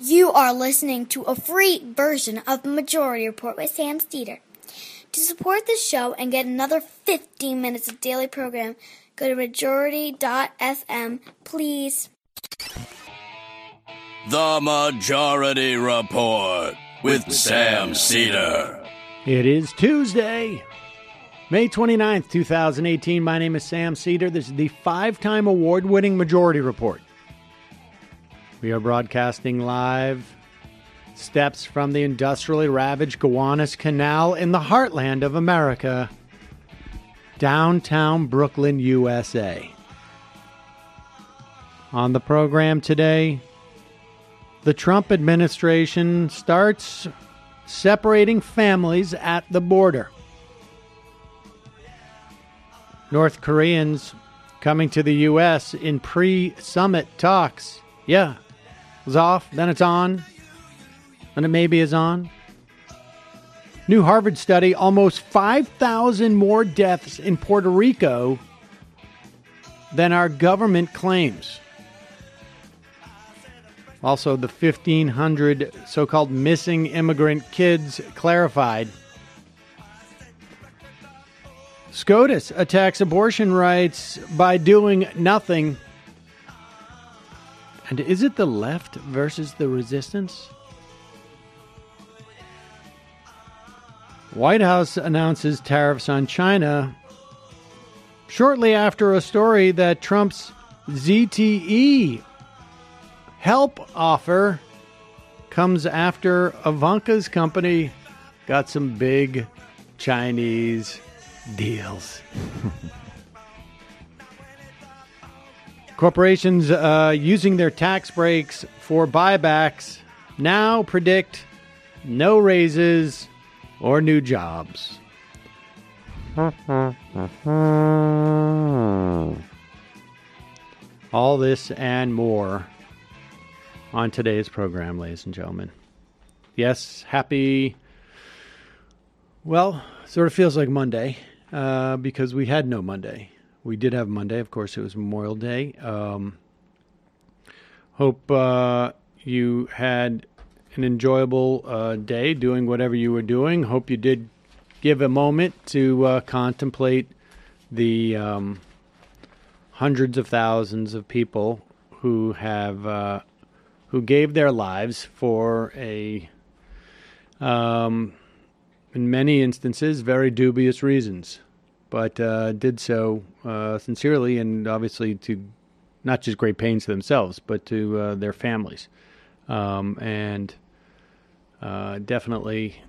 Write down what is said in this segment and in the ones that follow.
You are listening to a free version of the Majority Report with Sam Steeder. To support this show and get another 15 minutes of daily program, go to majority.fm, please. The Majority Report with Sam Steeder. It is Tuesday, May 29th, 2018. My name is Sam Steeder. This is the 5-time award-winning Majority Report. We are broadcasting live steps from the industrially ravaged Gowanus Canal in the heartland of America, downtown Brooklyn, USA. On the program today, the Trump administration starts separating families at the border. North Koreans coming to the U.S. in pre-summit talks. Yeah, it's off, then it's on, then it maybe is on. New Harvard study, almost 5,000 more deaths in Puerto Rico than our government claims. Also, the 1,500 so-called missing immigrant kids clarified. SCOTUS attacks abortion rights by doing nothing. And is it the left versus the resistance? White House announces tariffs on China shortly after a story that Trump's ZTE help offer comes after Ivanka's company got some big Chinese deals. Corporations using their tax breaks for buybacks now predict no raises or new jobs. All this and more on today's program, ladies and gentlemen. Yes, happy, well, sort of feels like Monday, because we had no Monday. We did have Monday. Of course, it was Memorial Day. Hope you had an enjoyable day doing whatever you were doing. Hope you did give a moment to contemplate the hundreds of thousands of people who have who gave their lives for a, in many instances, very dubious reasons, but did so sincerely and obviously to not just great pains to themselves, but to their families. And definitely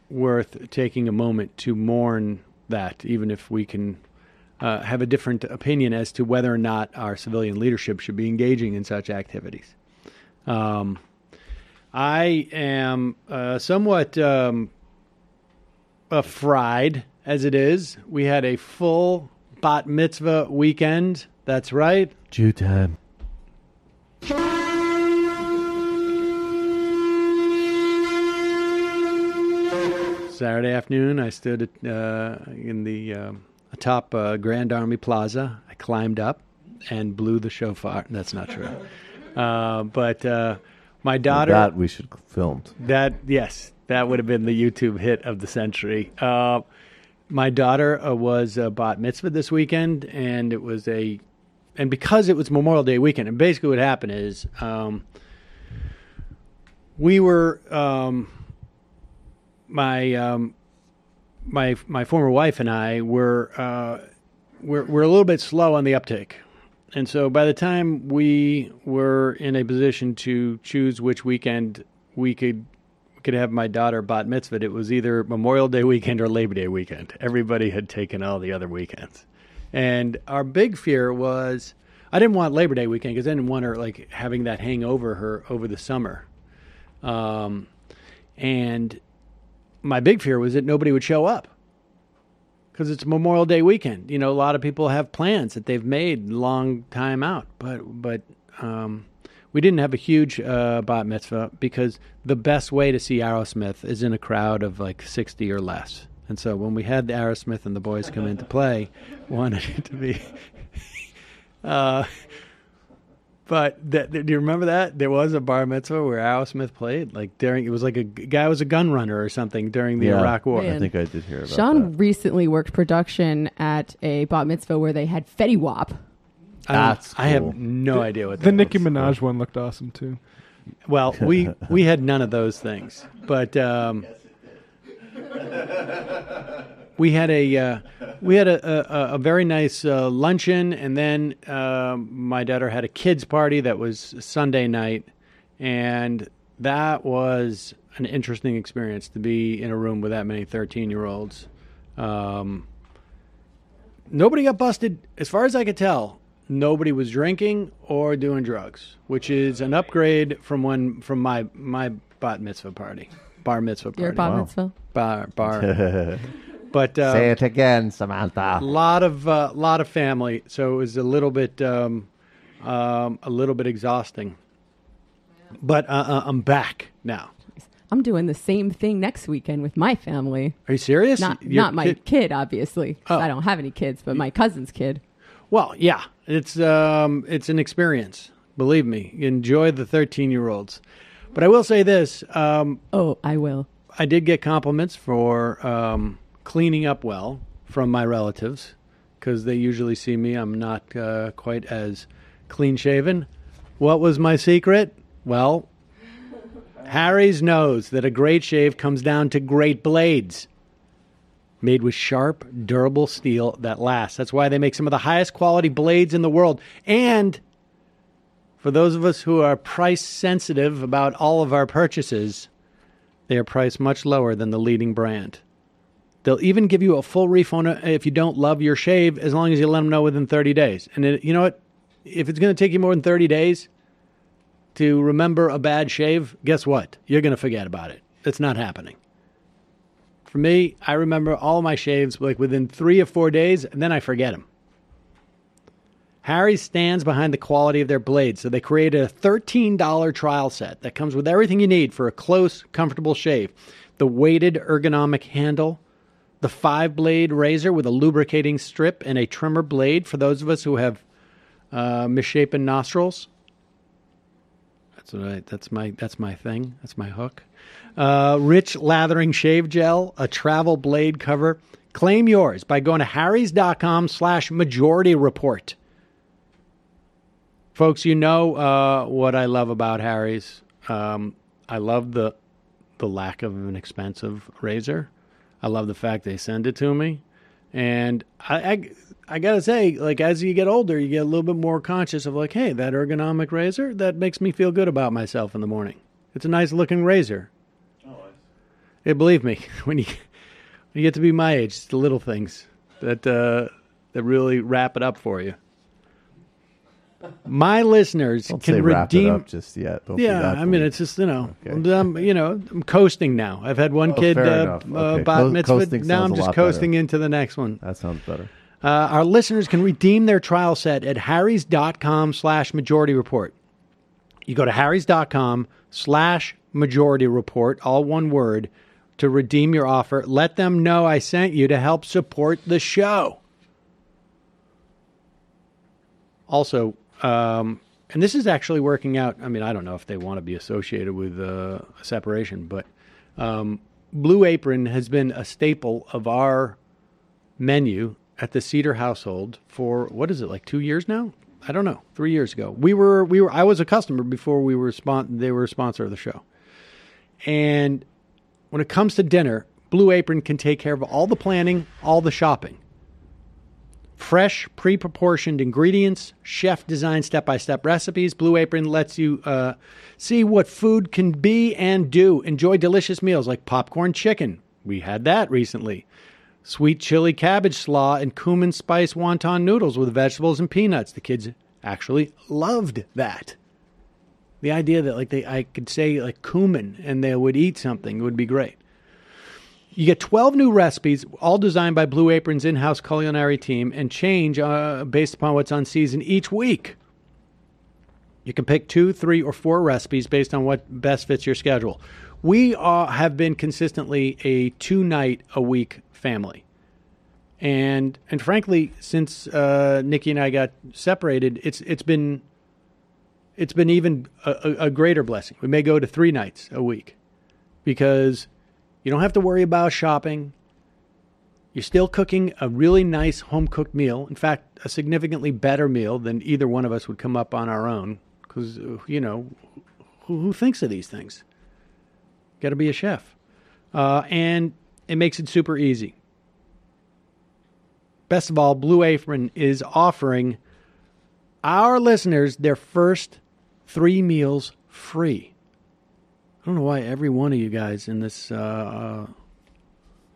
worth taking a moment to mourn that, even if we can have a different opinion as to whether or not our civilian leadership should be engaging in such activities. I am somewhat fried as it is. We had a full bat mitzvah weekend. That's right. Jew time. Saturday afternoon, I stood in the atop Grand Army Plaza. I climbed up and blew the shofar. That's not true. But my daughter... Well, that we should have filmed. Yes, that would have been the YouTube hit of the century. My daughter was bat mitzvah this weekend, and it was and because it was Memorial Day weekend, and basically what happened is we were... My former wife and I were a little bit slow on the uptake. And so by the time we were in a position to choose which weekend we could have my daughter bat mitzvah, it was either Memorial Day weekend or Labor Day weekend. Everybody had taken all the other weekends. And our big fear was, I didn't want Labor Day weekend because I didn't want her like having that hang over her over the summer. And my big fear was that nobody would show up because it's Memorial Day weekend. You know, a lot of people have plans that they've made long time out, but we didn't have a huge bat mitzvah because the best way to see Aerosmith is in a crowd of like 60 or less. And so when we had the Aerosmith and the boys come in to play, wanted it to be But do you remember that? There was a bar mitzvah where Aerosmith played. Like it was like a guy was a gun runner or something during the Iraq War. I think I did hear about Sean that. recently worked production at a bat mitzvah where they had Fetty Wap. That's cool. I have no idea what that The Nicki was. Minaj one looked awesome too. Well, we had none of those things, but we had a very nice luncheon, and then my daughter had a kids party that was Sunday night, and that was an interesting experience to be in a room with that many 13-year-olds. Nobody got busted, as far as I could tell. Nobody was drinking or doing drugs, which is an upgrade from my bar mitzvah party. Your bat mitzvah? Bar. But say it again, Samantha. Lot of family, so it was a little bit exhausting. But I'm back now. I'm doing the same thing next weekend with my family. Are you serious? Not my kid, obviously. Oh. I don't have any kids, but my cousin's kid. Well, yeah, it's an experience. Believe me, enjoy the 13-year-olds. But I will say this. I will. I did get compliments for cleaning up well from my relatives because they usually see me. I'm not quite as clean-shaven. What was my secret? Well, Harry's knows that a great shave comes down to great blades made with sharp, durable steel that lasts. That's why they make some of the highest quality blades in the world. And for those of us who are price sensitive about all of our purchases, they are priced much lower than the leading brand. They'll even give you a full refund if you don't love your shave, as long as you let them know within 30 days. And you know what? If it's going to take you more than 30 days to remember a bad shave, guess what? You're going to forget about it. It's not happening. For me, I remember all my shaves like within 3 or 4 days, and then I forget them. Harry stands behind the quality of their blades, so they created a $13 trial set that comes with everything you need for a close, comfortable shave. The weighted ergonomic handle, the 5-blade razor with a lubricating strip and a trimmer blade for those of us who have misshapen nostrils. That's my thing. That's my hook. Rich lathering shave gel, a travel blade cover. Claim yours by going to harrys.com/majority report. Folks, you know what I love about Harry's. I love the lack of an expensive razor. I love the fact they send it to me. And I got to say, like, as you get older, you get a little bit more conscious of, like, hey, that ergonomic razor, that makes me feel good about myself in the morning. It's a nice-looking razor. Oh, nice. Yeah, believe me, when you get to be my age, it's the little things that really wrap it up for you. My listeners can wrap redeem. it up just yet. Don't it's just Okay. I'm coasting now. I've had one kid bat mitzvah. Coasting Now I'm sounds a just lot coasting better. into the next one. That sounds better. Our listeners can redeem their trial set at harrys.com/majority report. You go to harrys.com/majority report, all one word, to redeem your offer. Let them know I sent you to help support the show. Also, and this is actually working out. I mean, I don't know if they want to be associated with a separation, but Blue Apron has been a staple of our menu at the Cedar household for, what is it, like 2 years now? I don't know. 3 years ago. I was a customer before they were a sponsor of the show. And when it comes to dinner, Blue Apron can take care of all the planning, all the shopping. Fresh, pre-proportioned ingredients, chef-designed step-by-step recipes. Blue Apron lets you see what food can be and do. Enjoy delicious meals like popcorn chicken. We had that recently. Sweet chili cabbage slaw and cumin spice wonton noodles with vegetables and peanuts. The kids actually loved that. The idea that I could say like cumin and they would eat something would be great. You get 12 new recipes, all designed by Blue Apron's in-house culinary team, and change based upon what's on season each week. You can pick 2, 3, or 4 recipes based on what best fits your schedule. We have been consistently a 2-night-a-week family. And frankly, since Nikki and I got separated, it's been it's been even a greater blessing. We may go to 3 nights a week because you don't have to worry about shopping. You're still cooking a really nice home-cooked meal. In fact, a significantly better meal than either one of us would come up on our own because, who thinks of these things? Got to be a chef. And it makes it super easy. Best of all, Blue Apron is offering our listeners their first 3 meals free. I don't know why every one of you guys in this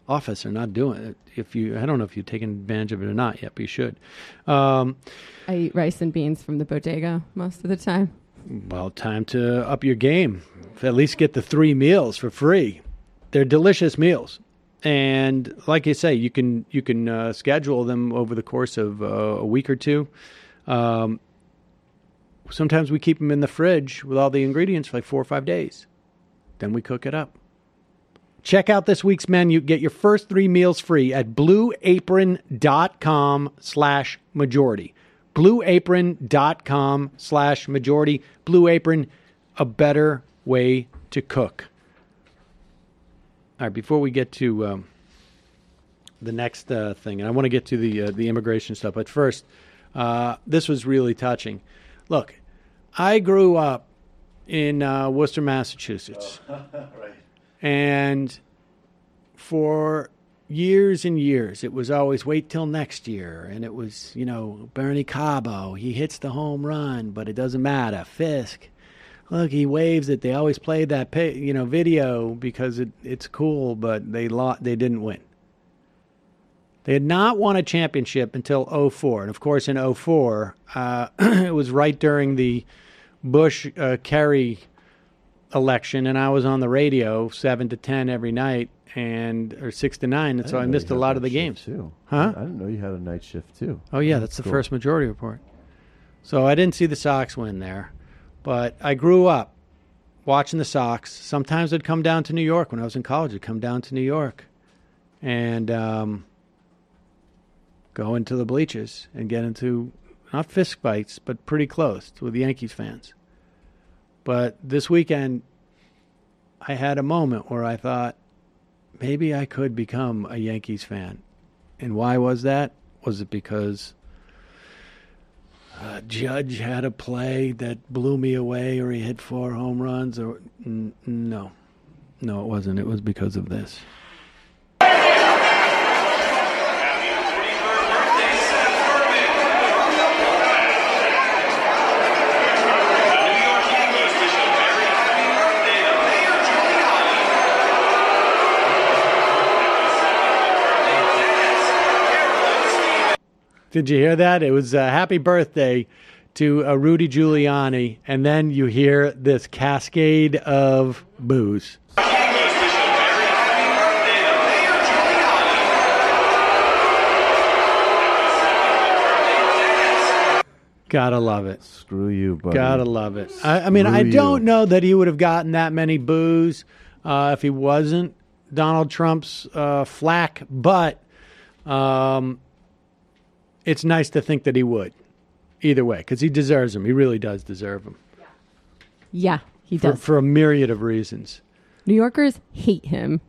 office are not doing it. I don't know if you've taken advantage of it or not yet, but you should. I eat rice and beans from the bodega most of the time. Well, time to up your game. At least get the 3 meals for free. They're delicious meals. And like you say, you can schedule them over the course of a week or 2. Sometimes we keep them in the fridge with all the ingredients for like 4 or 5 days. Then we cook it up. Check out this week's menu. Get your first 3 meals free at blueapron.com/majority. blueapron.com/majority. Blue Apron, a better way to cook. All right, before we get to the next thing, and I want to get to the immigration stuff, but first, this was really touching. Look, I grew up in Worcester, Massachusetts. Right. And for years and years, it was always wait till next year. And it was, Bernie Cabo, he hits the home run, but it doesn't matter. Fisk, look, he waves it. They always play that, video because it's cool, but they didn't win. They had not won a championship until 2004. And, of course, in 2004, it was right during the Bush-Kerry election, and I was on the radio 7 to 10 every night, or 6 to 9, and so I missed a lot of the games. Too. Huh? I didn't know you had a night shift, too. Oh, yeah, that's the first majority report. So I didn't see the Sox win there, but I grew up watching the Sox. Sometimes I'd come down to New York. When I was in college, I'd come down to New York and go into the bleachers and get into, not fist fights, but pretty close with Yankees fans. But this weekend, I had a moment where I thought, maybe I could become a Yankees fan. And why was that? Was it because Judge had a play that blew me away, or he hit 4 home runs? Or no, it wasn't. It was because of this. Did you hear that? It was a happy birthday to Rudy Giuliani, and then you hear this cascade of boos. Gotta love it. Screw you, buddy. Gotta love it. I mean, I don't know that he would have gotten that many boos if he wasn't Donald Trump's flack, but it's nice to think that he would. Either way, because he deserves them. He really does deserve them. Yeah, he does. For a myriad of reasons. New Yorkers hate him.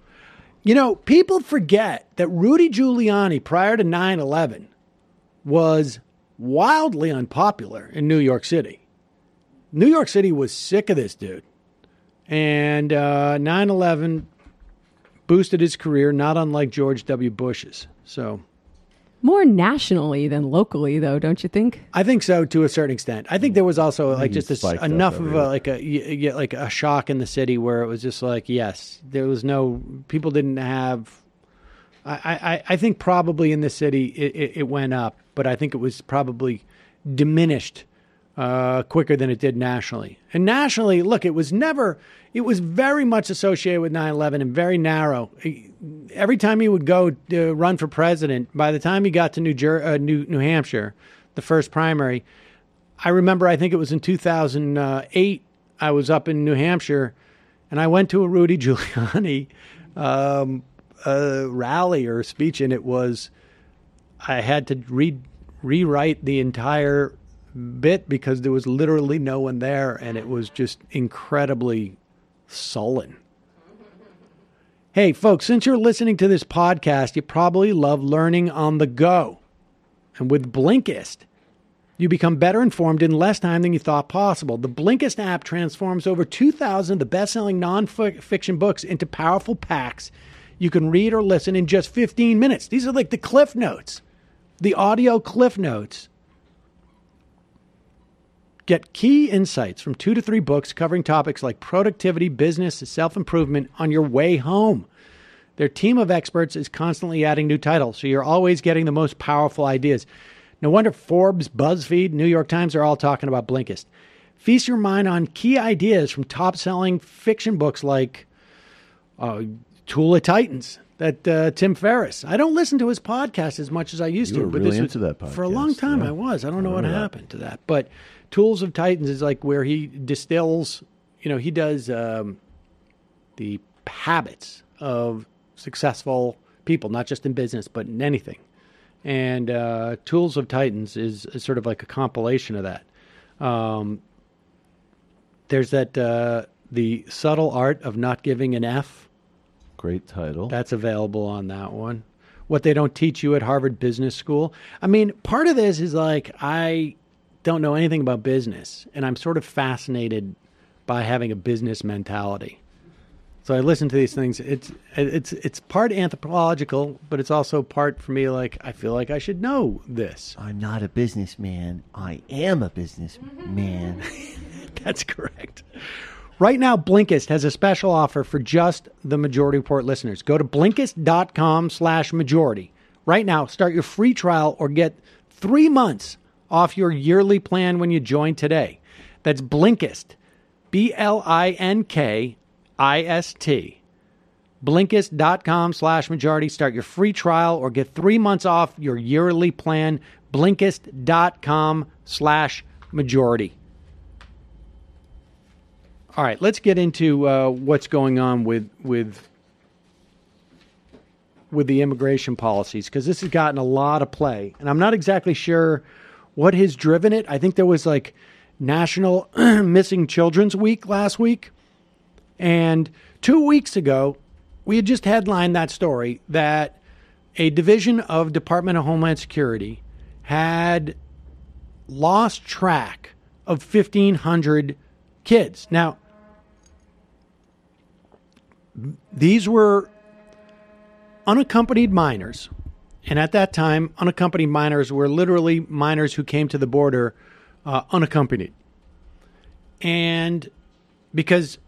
People forget that Rudy Giuliani, prior to 9/11, was wildly unpopular in New York City. New York City was sick of this dude. And 9/11 boosted his career, not unlike George W. Bush's. So... More nationally than locally, though, don't you think? I think so, to a certain extent. I think there was also just enough of a shock in the city where it was just like, yes, there was people didn't have. I think probably in the city it went up, but I think it was probably diminished quicker than it did nationally. And nationally, look, it was very much associated with 9/11 and very narrow. Every time he would go run for president, by the time he got to New Hampshire, the first primary, I remember, I think it was in 2008, I was up in New Hampshire, and I went to a Rudy Giuliani rally or speech, and I had to rewrite the entire bit because there was literally no one there, and it was just incredibly sullen. Hey, folks, since you're listening to this podcast, you probably love learning on the go. And with Blinkist, you become better informed in less time than you thought possible. The Blinkist app transforms over 2,000 of the best-selling non-fiction books into powerful packs you can read or listen in just 15 minutes. These are like the Cliff Notes, the audio Cliff Notes. Get key insights from 2 to 3 books covering topics like productivity, business, self-improvement on your way home. Their team of experts is constantly adding new titles, so you're always getting the most powerful ideas. No wonder Forbes, BuzzFeed, New York Times are all talking about Blinkist. Feast your mind on key ideas from top-selling fiction books like Tool of Titans, that Tim Ferriss. I don't listen to his podcast as much as I used You to. were but really this into that podcast. For a long time, yeah. I was. I don't know what Yeah. happened to that. But Tools of Titans is like where he distills, he does the habits of successful people, not just in business, but in anything. And Tools of Titans is sort of like a compilation of that. There's that The Subtle Art of Not Giving an F. Great title. That's available on that one. What They Don't Teach You at Harvard Business School. I mean, part of this is like I don't know anything about business, and I'm sort of fascinated by having a business mentality. So I listen to these things. It's part anthropological, but it's also part for me like I feel like I should know this. I'm not a businessman. I am a businessman. That's correct. Right now, Blinkist has a special offer for just the Majority Report listeners. Go to Blinkist.com/majority. Right now, start your free trial or get 3 months off your yearly plan when you join today. That's Blinkist. BLINKIST. Blinkist.com/majority. Start your free trial or get 3 months off your yearly plan. Blinkist.com/majority. All right, let's get into what's going on with the immigration policies, because this has gotten a lot of play, and I'm not exactly sure what has driven it. I think there was like National Missing Children's Week last week, and 2 weeks ago, we had just headlined that story that a division of Department of Homeland Security had lost track of 1,500 kids. Now, these were unaccompanied minors. And at that time, unaccompanied minors were literally minors who came to the border unaccompanied. And because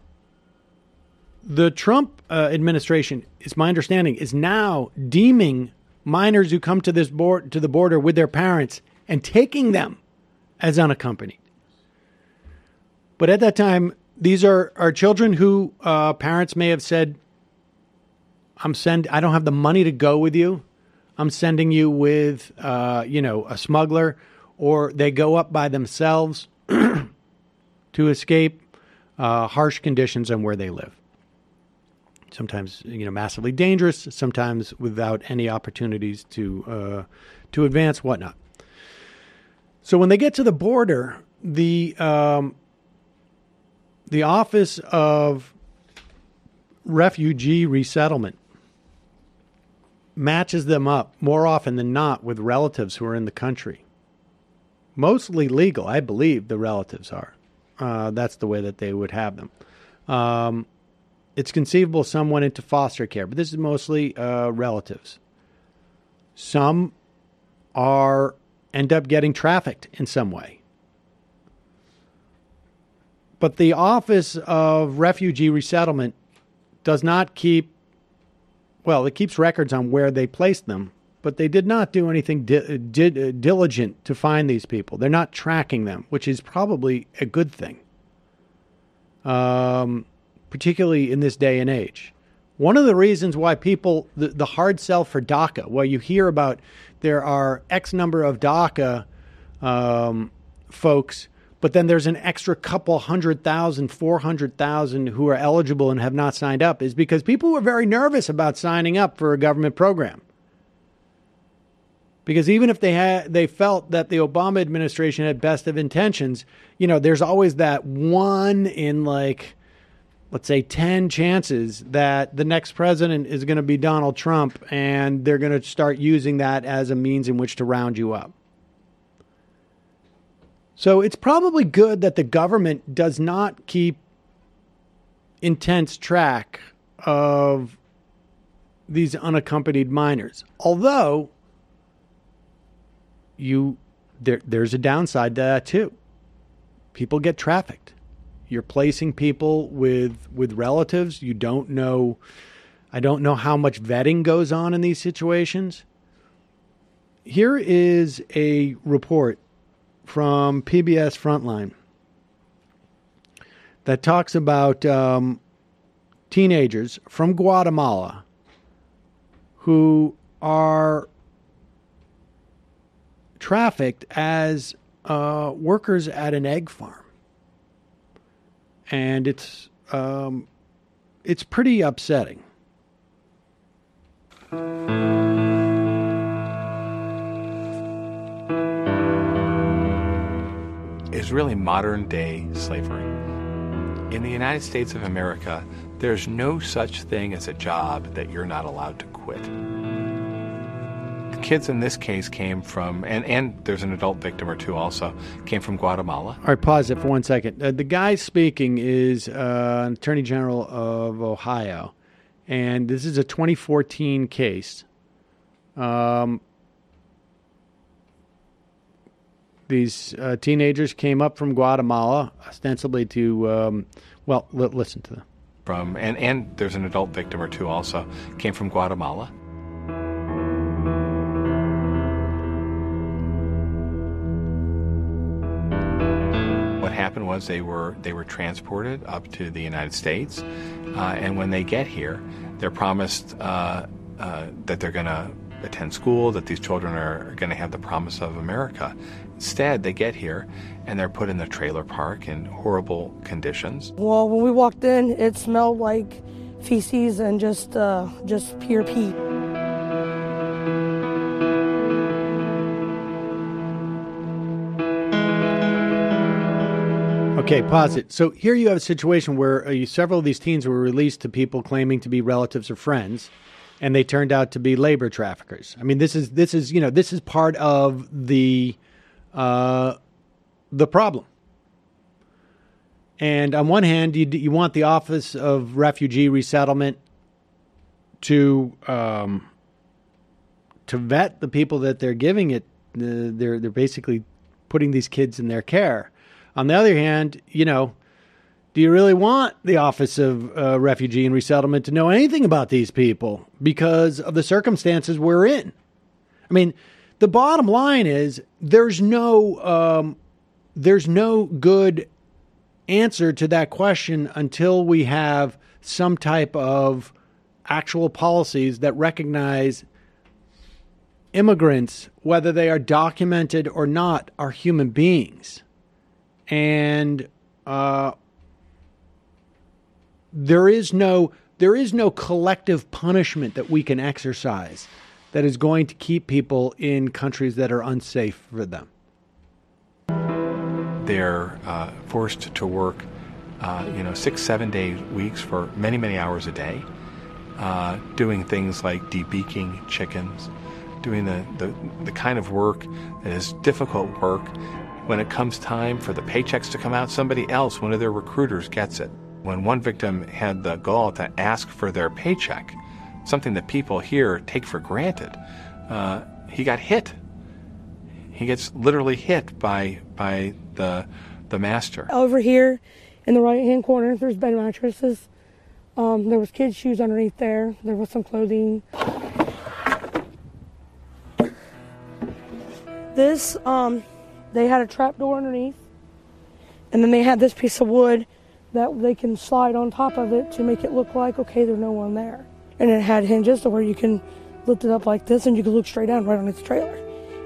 the Trump administration, is my understanding, is now deeming minors who come to the border with their parents and taking them as unaccompanied. But at that time, these are children who parents may have said, I don't have the money to go with you. I'm sending you with, a smuggler, or they go up by themselves to escape harsh conditions on where they live. Sometimes, massively dangerous, sometimes without any opportunities to advance, whatnot. So when they get to the border, the Office of Refugee Resettlement matches them up more often than not with relatives who are in the country. Mostly legal, I believe the relatives are. That's the way that they would have them. It's conceivable some went into foster care, but this is mostly relatives. Some end up getting trafficked in some way. But the Office of Refugee Resettlement does not keep, it keeps records on where they placed them, but they did not do anything diligent to find these people. They're not tracking them, which is probably a good thing, particularly in this day and age. One of the reasons why people, the hard sell for DACA, well, you hear about there are X number of DACA folks, but then there's an extra couple 100,000, 400,000 who are eligible and have not signed up, is because people were very nervous about signing up for a government program. Because even if they felt that the Obama administration had best of intentions, there's always that one in let's say 10 chances that the next president is going to be Donald Trump, and they're going to start using that as a means in which to round you up. So it's probably good that the government does not keep intense track of these unaccompanied minors. Although there's a downside to that too. People get trafficked. You're placing people with relatives. You don't know. I don't know how much vetting goes on in these situations. Here is a report from PBS Frontline that talks about teenagers from Guatemala who are trafficked as workers at an egg farm. And it's pretty upsetting. Is really modern day slavery. In the United States of America, there's no such thing as a job that you're not allowed to quit. The kids in this case came from, and there's an adult victim or two also, came from Guatemala. All right, pause it for 1 second. The guy speaking is an Attorney General of Ohio, and this is a 2014 case. These teenagers came up from Guatemala, ostensibly to, listen to them. And there's an adult victim or two also, came from Guatemala. What happened was they were transported up to the United States, and when they get here, they're promised that they're going to attend school, that these children are going to have the promise of America. Instead, they get here and they're put in the trailer park in horrible conditions. Well, when we walked in, it smelled like feces and just pure pee. Okay, pause it. So here you have a situation where several of these teens were released to people claiming to be relatives or friends, and they turned out to be labor traffickers. I mean, this is part of the problem. And on one hand, you want the Office of Refugee Resettlement to vet the people that they're giving it. They're basically putting these kids in their care. On the other hand, do you really want the Office of Refugee and Resettlement to know anything about these people because of the circumstances we're in? I mean, the bottom line is there's no good answer to that question until we have some type of actual policies that recognize immigrants, whether they are documented or not, are human beings. And there is no collective punishment that we can exercise that is going to keep people in countries that are unsafe for them. They're forced to work, 6-7 day weeks for many, many hours a day, doing things like debeaking chickens, doing the kind of work that is difficult work. When it comes time for the paychecks to come out, somebody else, one of their recruiters, gets it. When one victim had the gall to ask for their paycheck, something that people here take for granted, he got hit. He gets literally hit by the master. Over here in the right-hand corner, there's bed mattresses. There was kids' shoes underneath there. There was some clothing. This, they had a trap door underneath, and then they had this piece of wood that they can slide on top of it to make it look like, okay, there's no one there. And it had hinges to where you can lift it up like this, and you can look straight down right on its trailer.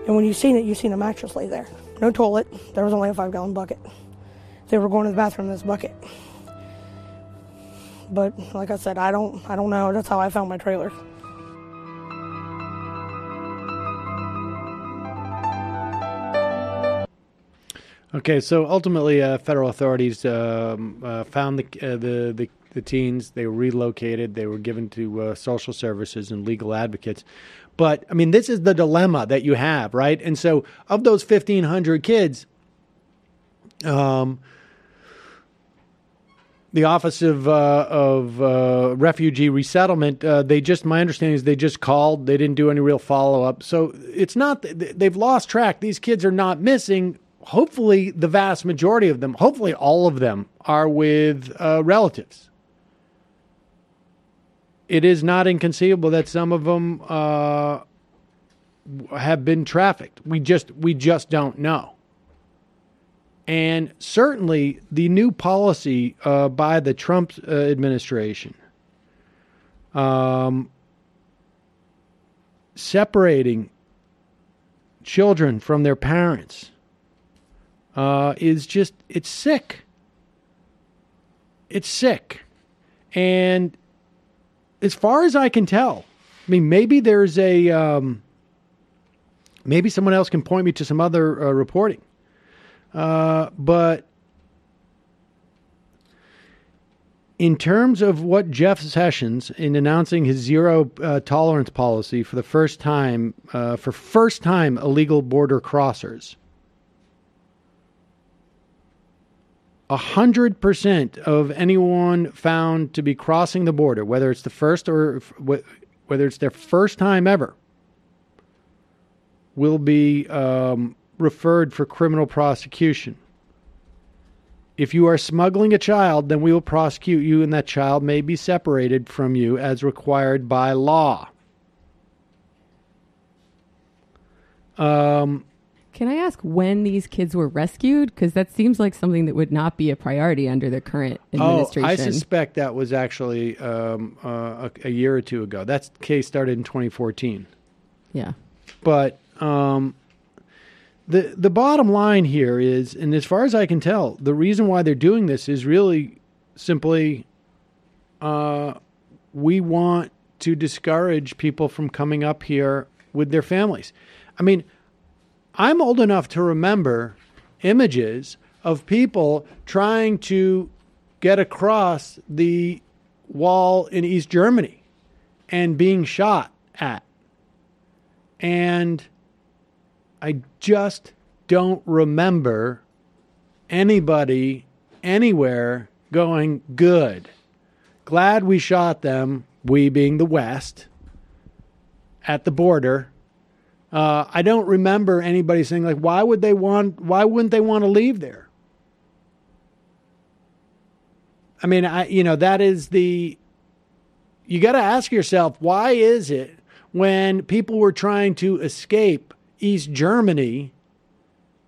And when you've seen it, you've seen a mattress lay there. No toilet. There was only a 5-gallon bucket. They were going to the bathroom in this bucket. But like I said, I don't know. That's how I found my trailer. Okay, so ultimately, federal authorities found the teens. They were relocated. They were given to social services and legal advocates. But, I mean, this is the dilemma that you have, right? And so of those 1,500 kids, the Office of Refugee Resettlement, my understanding is they just called. They didn't do any real follow-up. So it's not, they've lost track. These kids are not missing. Hopefully, the vast majority of them, hopefully all of them, are with relatives. It is not inconceivable that some of them have been trafficked. We just don't know. And certainly, the new policy by the Trump administration, separating children from their parents, it's sick. It's sick. And as far as I can tell, I mean, maybe there's maybe someone else can point me to some other reporting. But in terms of what Jeff Sessions, in announcing his zero tolerance policy for the first time, illegal border crossers, 100% of anyone found to be crossing the border, whether it's the first or whether it's their first time ever, will be referred for criminal prosecution. If you are smuggling a child, then we will prosecute you, and that child may be separated from you as required by law. Can I ask when these kids were rescued? Because that seems like something that would not be a priority under the current administration. I suspect that was actually a year or two ago. That case started in 2014. Yeah. But the bottom line here is, and as far as I can tell, the reason why they're doing this is really simply we want to discourage people from coming up here with their families. I mean, I'm old enough to remember images of people trying to get across the wall in East Germany and being shot at. And I just don't remember anybody anywhere going, good. Glad we shot them, we being the West, at the border. I don't remember anybody saying, like, why wouldn't they want to leave there? I mean, that is you got to ask yourself, why is it when people were trying to escape East Germany,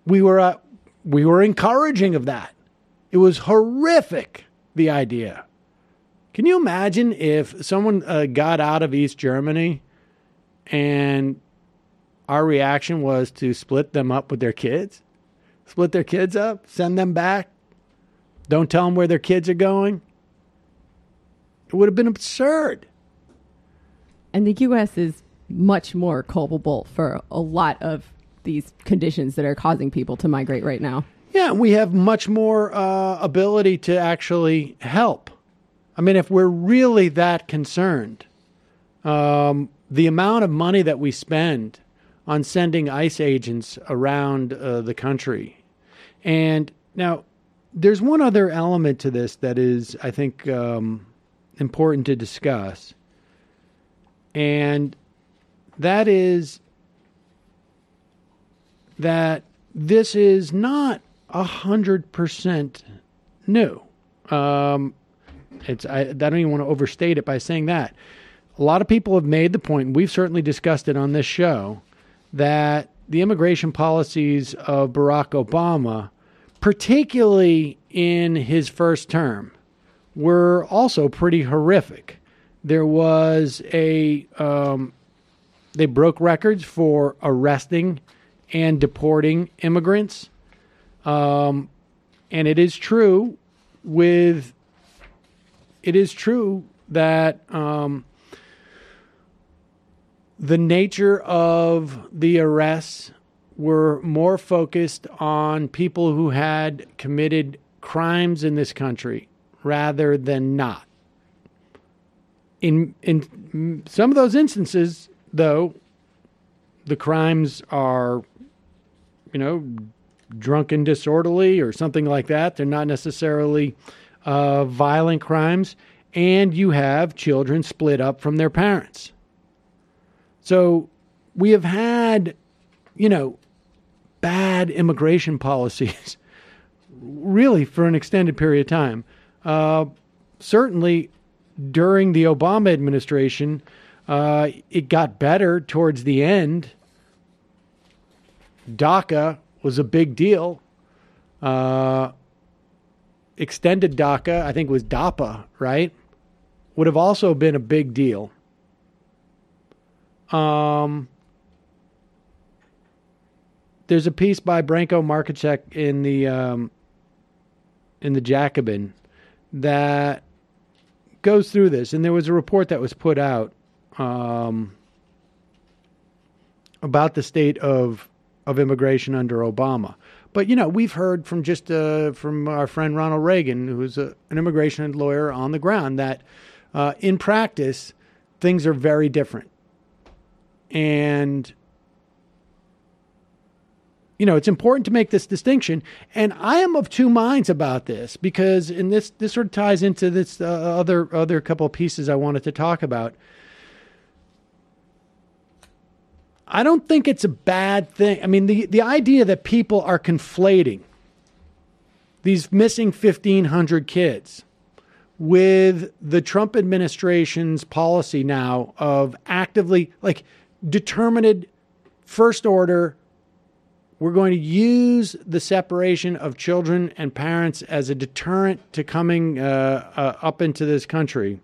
we were encouraging of that? It was horrific, the idea. Can you imagine if someone got out of East Germany and our reaction was to split them up with their kids? Split their kids up, send them back, don't tell them where their kids are going? It would have been absurd. And the U.S. is much more culpable for a lot of these conditions that are causing people to migrate right now. Yeah, we have much more ability to actually help. I mean, if we're really that concerned, the amount of money that we spend on sending ICE agents around the country. And now, there's one other element to this that is, I think, important to discuss. And that is that this is not 100% new. I don't even want to overstate it by saying that. A lot of people have made the point, and we've certainly discussed it on this show, that the immigration policies of Barack Obama, particularly in his first term, were also pretty horrific. There was they broke records for arresting and deporting immigrants. And it is true that the nature of the arrests were more focused on people who had committed crimes in this country rather than not. In some of those instances, though, the crimes are, drunk and disorderly or something like that. They're not necessarily violent crimes. And you have children split up from their parents. So we have had, bad immigration policies really for an extended period of time. Certainly during the Obama administration, it got better towards the end. DACA was a big deal. Extended DACA, I think it was DAPA, right? Would have also been a big deal. There's a piece by Branko Markacek in the Jacobin that goes through this, and there was a report that was put out about the state of immigration under Obama. But we've heard from from our friend Ronald Raygun, who's an immigration lawyer on the ground, that in practice things are very different, and it's important to make this distinction. And I am of two minds about this, because in this sort of ties into this other couple of pieces I wanted to talk about. I don't think it's a bad thing. I mean, the idea that people are conflating these missing 1,500 kids with the Trump administration's policy now of actively, determined first order, we're going to use the separation of children and parents as a deterrent to coming up into this country.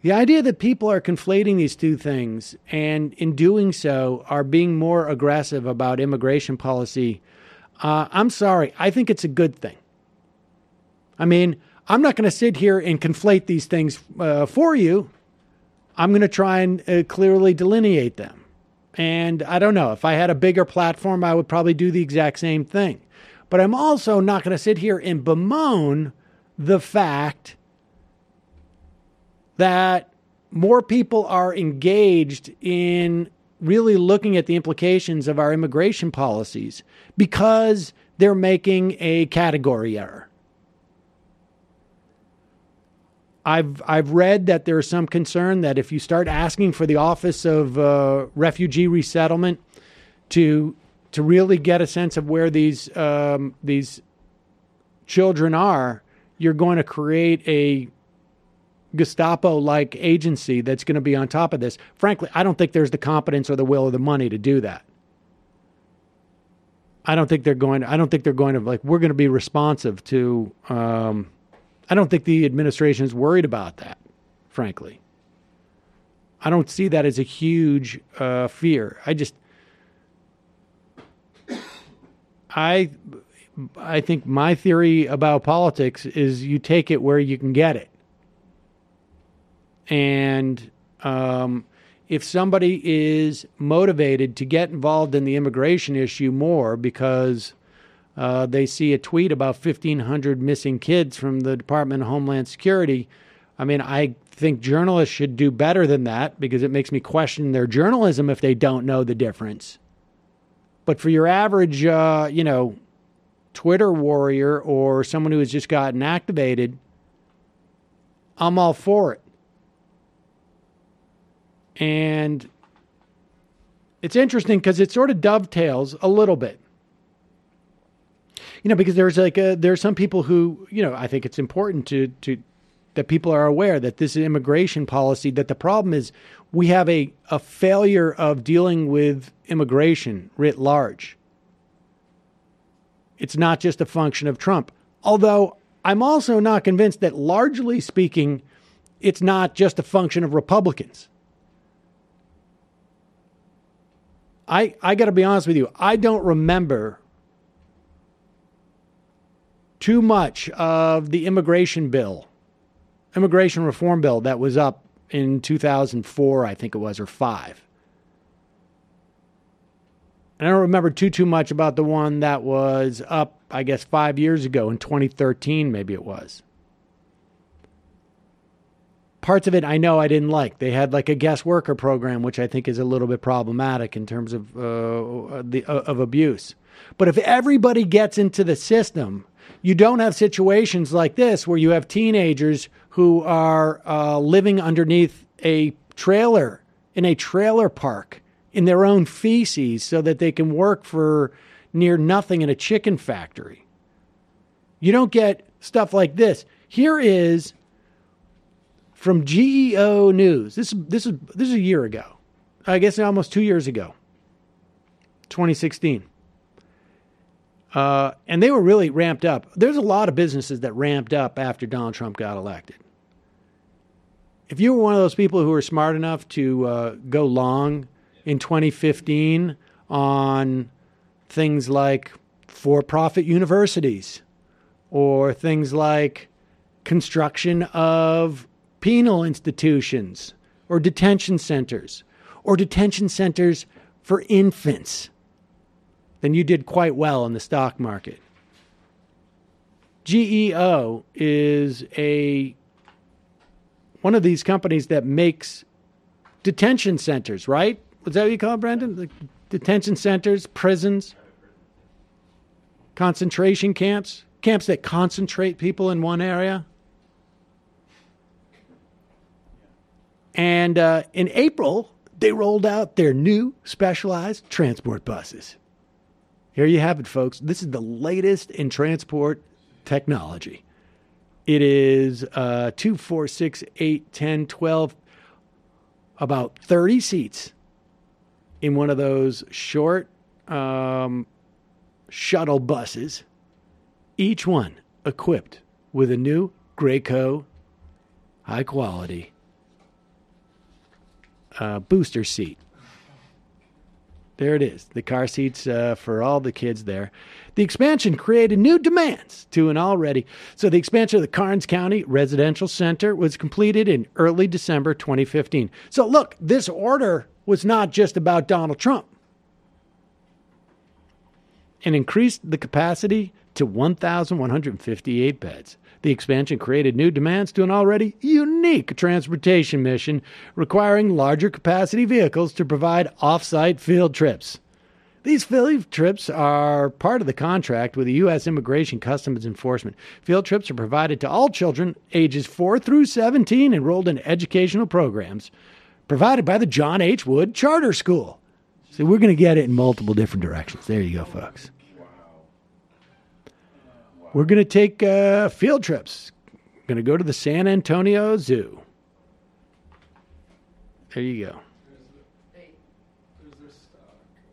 The idea that people are conflating these two things, and in doing so are being more aggressive about immigration policy, I'm sorry, I think it's a good thing. I mean, I'm not going to sit here and conflate these things for you. I'm going to try and clearly delineate them. And I don't know, if I had a bigger platform, I would probably do the exact same thing. But I'm also not going to sit here and bemoan the fact that more people are engaged in really looking at the implications of our immigration policies because they're making a category error. I've read that there is some concern that if you start asking for the Office of Refugee Resettlement to really get a sense of where these children are, you're going to create a Gestapo-like agency that's going to be on top of this. Frankly, I don't think there's the competence or the will or the money to do that. I don't think they're going to we're going to be responsive to. I don't think the administration is worried about that, frankly. I don't see that as a huge fear. I think my theory about politics is you take it where you can get it. And if somebody is motivated to get involved in the immigration issue more because they see a tweet about 1,500 missing kids from the Department of Homeland Security, I mean, I think journalists should do better than that, because it makes me question their journalism if they don't know the difference. But for your average, Twitter warrior or someone who has just gotten activated, I'm all for it. And it's interesting because it sort of dovetails a little bit. Because there's some people who, I think it's important to that people are aware that this immigration policy, that the problem is we have a failure of dealing with immigration writ large. It's not just a function of Trump. Although I'm also not convinced that, largely speaking, it's not just a function of Republicans. I got to be honest with you. I don't remember too much of the immigration reform bill that was up in 2004, I think it was, or 5. And I don't remember too much about the one that was up, I guess, 5 years ago in 2013, maybe it was. Parts of it I know I didn't like. They had like a guest worker program, which I think is a little bit problematic in terms of abuse. But if everybody gets into the system, you don't have situations like this where you have teenagers who are living underneath a trailer in a trailer park in their own feces so that they can work for near nothing in a chicken factory. You don't get stuff like this. Here is from GEO News. This is a year ago. I guess almost 2 years ago. 2016. And they were really ramped up. There's a lot of businesses that ramped up after Donald Trump got elected. If you were one of those people who were smart enough to go long in 2015 on things like for-profit universities or things like construction of penal institutions or detention centers for infants, then you did quite well in the stock market. GEO is one of these companies that makes detention centers, right? Was that what you call it, Brendan? Like detention centers, prisons, concentration camps, camps that concentrate people in one area. And in April, they rolled out their new specialized transport buses. Here you have it, folks. This is the latest in transport technology. It is 2, 4, 6, 8, 10, 12, about 30 seats in one of those short shuttle buses, each one equipped with a new Graco high-quality booster seat. There it is, the car seats for all the kids there. The expansion created new demands to an already. So the expansion of the Karnes County Residential Center was completed in early December 2015. So look, this order was not just about Donald Trump. And increased the capacity to 1,158 beds. The expansion created new demands to an already unique transportation mission requiring larger capacity vehicles to provide off-site field trips. These field trips are part of the contract with the U.S. Immigration Customs Enforcement. Field trips are provided to all children ages 4 through 17 enrolled in educational programs provided by the John H. Wood Charter School. So we're going to get it in multiple different directions. There you go, folks. We're going to take field trips. We're going to go to the San Antonio Zoo. There you go.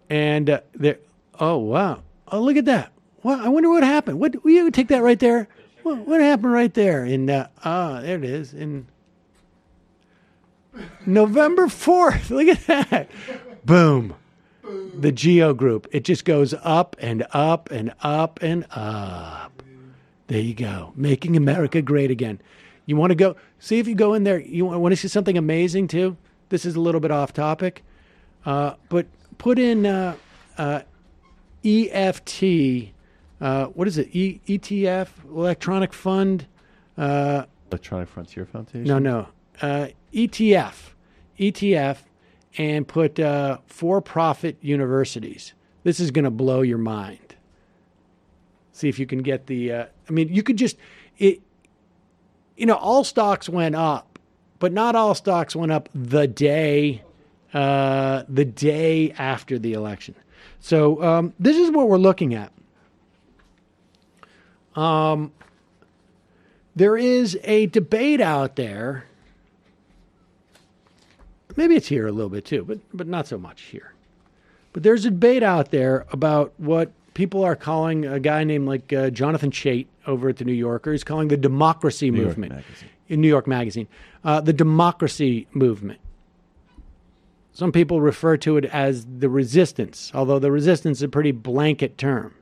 And there. Oh, wow. Oh, look at that. Well, I wonder what happened. What, will you take that right there? What happened right there? There it is. In November 4th. Look at that. Boom. The GEO Group. It just goes up and up and up and up. There you go. Making America great again. You want to go, see if you go in there. You want to see something amazing too? This is a little bit off topic. But put in EFT. What is it? ETF? Electronic Fund? Electronic Frontier Foundation? No. ETF. And put for-profit universities. This is going to blow your mind. See if you can get the, you could just, all stocks went up, but not all stocks went up the day after the election. So this is what we're looking at. There is a debate out there. Maybe it's here a little bit too, but not so much here. But there's a debate out there about what people are calling a guy named like Jonathan Chait over at the New Yorker. He's calling the democracy movement in New York Magazine. The democracy movement. Some people refer to it as the resistance, although the resistance is a pretty blanket term.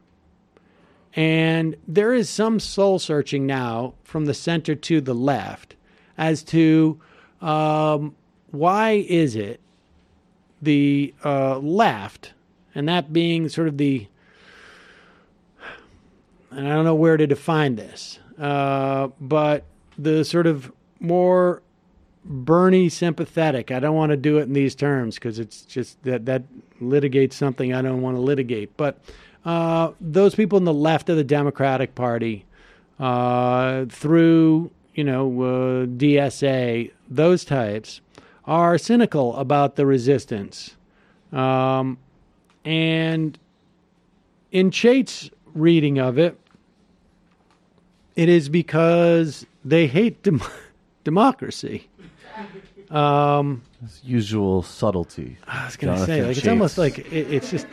And there is some soul searching now from the center to the left as to why is it the left, and that being sort of and I don't know where to define this, but the sort of more Bernie sympathetic. I don't want to do it in these terms because it's just that litigates something I don't want to litigate. But those people in the left of the Democratic Party, through DSA, those types are cynical about the resistance. And in Chait's reading of it, it is because they hate democracy. Usual subtlety. I was going to say, it's almost like it's just.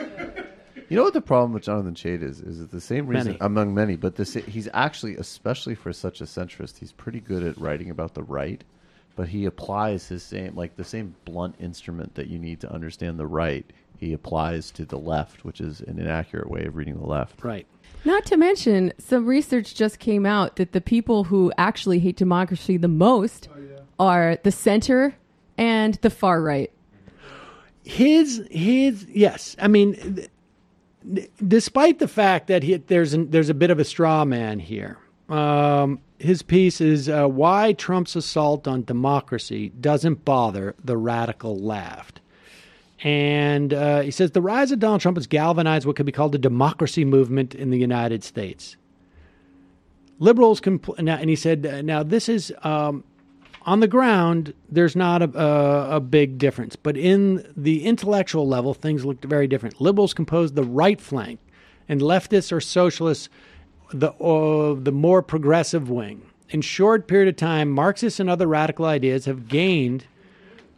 You know what the problem with Jonathan Chait is? Is it the same reason among many? But he's actually, especially for such a centrist, he's pretty good at writing about the right. But he applies the same blunt instrument that you need to understand the right. He applies to the left, which is an inaccurate way of reading the left. Right. Not to mention, some research just came out that the people who actually hate democracy the most are the center and the far right. Yes. I mean, despite the fact that there's a bit of a straw man here, his piece is why Trump's assault on democracy doesn't bother the radical left. And he says the rise of Donald Trump has galvanized what could be called a democracy movement in the United States. Liberals and he said, now this is on the ground, there's not a big difference. But in the intellectual level, things looked very different. Liberals composed the right flank, and leftists or socialists, the more progressive wing. In short period of time, Marxists and other radical ideas have gained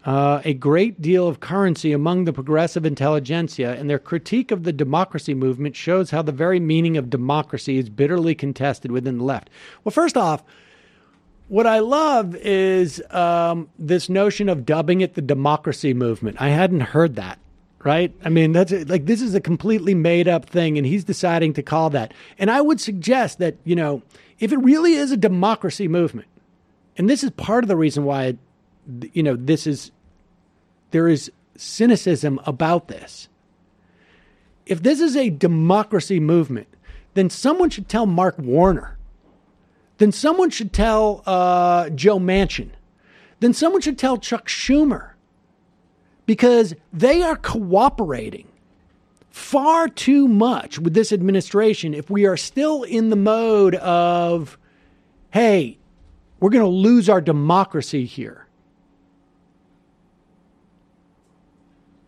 a great deal of currency among the progressive intelligentsia, and their critique of the democracy movement shows how the very meaning of democracy is bitterly contested within the left. Well, first off, what I love is this notion of dubbing it the democracy movement. I hadn't heard that, right? I mean, that's like this is a completely made up thing, and he's deciding to call that. And I would suggest that, if it really is a democracy movement, and this is part of the reason why, there is cynicism about this. If this is a democracy movement, then someone should tell Mark Warner. Then someone should tell Joe Manchin. Then someone should tell Chuck Schumer. Because they are cooperating far too much with this administration if we are still in the mode of, hey, we're going to lose our democracy here.